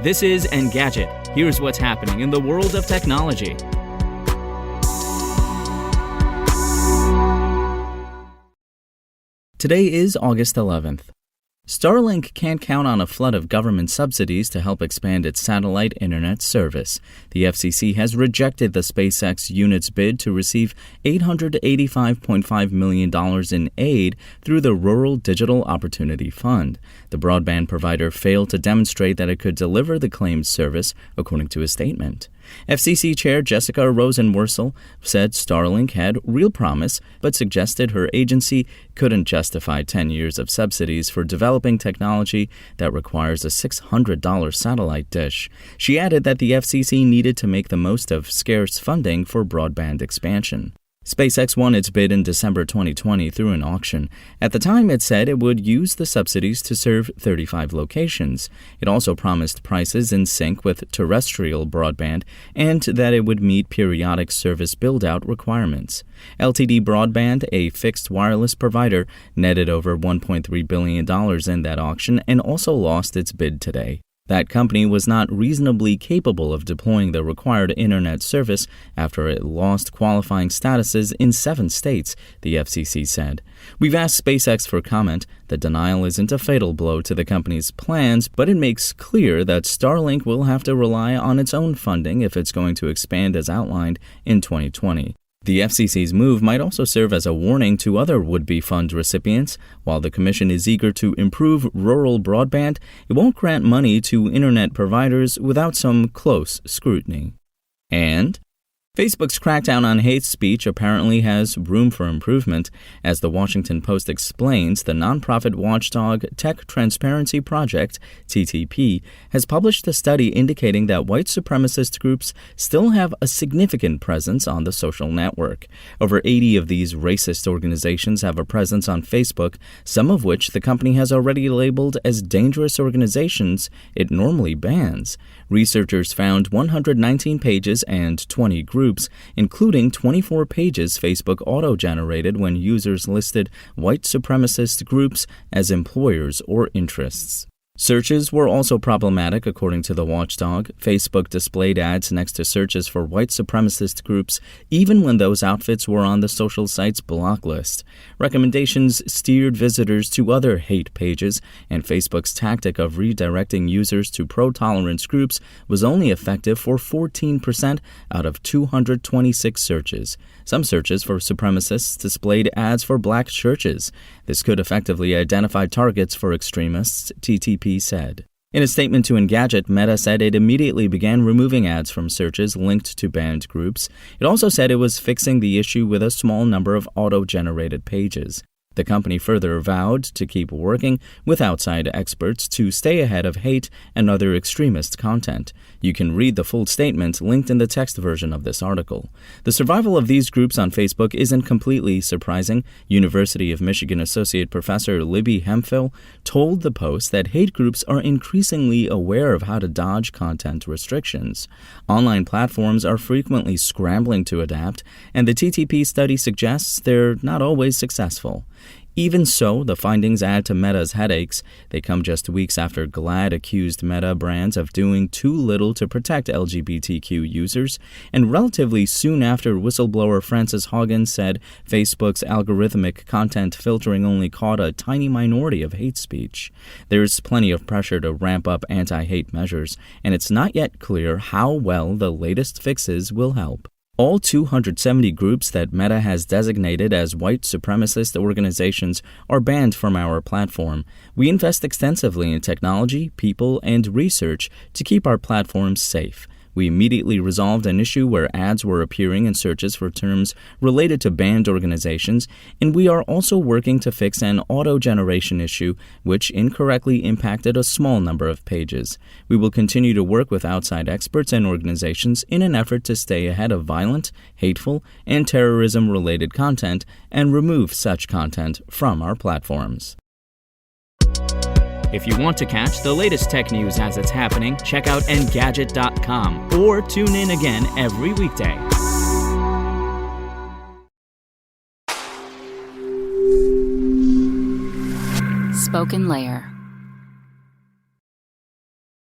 This is Engadget. Here's what's happening in the world of technology. Today is August 11th. Starlink can't count on a flood of government subsidies to help expand its satellite internet service. The FCC has rejected the SpaceX unit's bid to receive $885.5 million in aid through the Rural Digital Opportunity Fund. The broadband provider failed to demonstrate that it could deliver the claimed service, according to a statement. FCC Chair Jessica Rosenworcel said Starlink had real promise, but suggested her agency couldn't justify 10 years of subsidies for developing technology that requires a $600 satellite dish. She added that the FCC needed to make the most of scarce funding for broadband expansion. SpaceX won its bid in December 2020 through an auction. At the time, it said it would use the subsidies to serve 35 locations. It also promised prices in sync with terrestrial broadband and that it would meet periodic service build-out requirements. LTD Broadband, a fixed wireless provider, netted over $1.3 billion in that auction and also lost its bid today. That company was not reasonably capable of deploying the required internet service after it lost qualifying statuses in 7 states, the FCC said. We've asked SpaceX for comment. The denial isn't a fatal blow to the company's plans, but it makes clear that Starlink will have to rely on its own funding if it's going to expand as outlined in 2020. The FCC's move might also serve as a warning to other would-be fund recipients. While the Commission is eager to improve rural broadband, it won't grant money to internet providers without some close scrutiny. And Facebook's crackdown on hate speech apparently has room for improvement. As the Washington Post explains, the nonprofit watchdog Tech Transparency Project, TTP, has published a study indicating that white supremacist groups still have a significant presence on the social network. Over 80 of these racist organizations have a presence on Facebook, some of which the company has already labeled as dangerous organizations it normally bans. Researchers found 119 pages and 20 groups, including 24 pages Facebook auto-generated when users listed white supremacist groups as employers or interests. Searches were also problematic, according to the watchdog. Facebook displayed ads next to searches for white supremacist groups, even when those outfits were on the social site's block list. Recommendations steered visitors to other hate pages, and Facebook's tactic of redirecting users to pro-tolerance groups was only effective for 14% out of 226 searches. Some searches for supremacists displayed ads for black churches. This could effectively identify targets for extremists, TTP said. In a statement to Engadget, Meta said it immediately began removing ads from searches linked to banned groups. It also said it was fixing the issue with a small number of auto-generated pages. The company further vowed to keep working with outside experts to stay ahead of hate and other extremist content. You can read the full statement linked in the text version of this article. The survival of these groups on Facebook isn't completely surprising. University of Michigan Associate Professor Libby Hemphill told the Post that hate groups are increasingly aware of how to dodge content restrictions. Online platforms are frequently scrambling to adapt, and the TTP study suggests they're not always successful. Even so, the findings add to Meta's headaches. They come just weeks after GLAAD accused Meta brands of doing too little to protect LGBTQ users, and relatively soon after whistleblower Frances Haugen said Facebook's algorithmic content filtering only caught a tiny minority of hate speech. There's plenty of pressure to ramp up anti-hate measures, and it's not yet clear how well the latest fixes will help. All 270 groups that Meta has designated as white supremacist organizations are banned from our platform. We invest extensively in technology, people, and research to keep our platforms safe. We immediately resolved an issue where ads were appearing in searches for terms related to banned organizations, and we are also working to fix an auto-generation issue which incorrectly impacted a small number of pages. We will continue to work with outside experts and organizations in an effort to stay ahead of violent, hateful, and terrorism-related content and remove such content from our platforms. If you want to catch the latest tech news as it's happening, check out Engadget.com or tune in again every weekday. Spoken Layer.